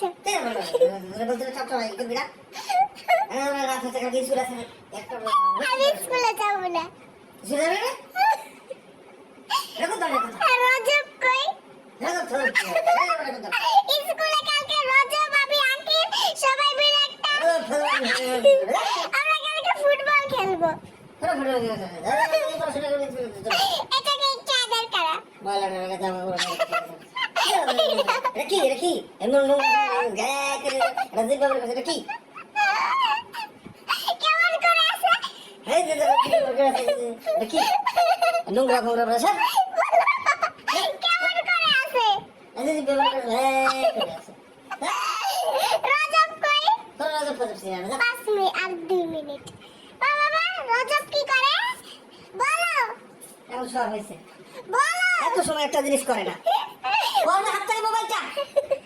আছে। বলতে চাপ চাপ এই বিড়া রাত হতে কালকে স্কুল আছে একটা আমি স্কুলে যাব না। স্কুলে যাবে না এরকম তো রজব কই? এরকম তো স্কুলে কালকে রজব আমি আঙ্কেল সবাই মিলে একটা আমরা কালকে ফুটবল খেলবো। এটাকে একটু আদর করা। কি এমন রাজীব বাবুর কাছে কি কেমন করে আছে? কি নোংরা খবর আছে কেমন করে আছে? রাজীব বাবুর কাছে রজব কই? রাজীব 5 মিনিট আর 2 মিনিট। বাবা রজব কি করে? বলো এখন সব হয়েছে বলো। এত সময় একটা জিনিস করে না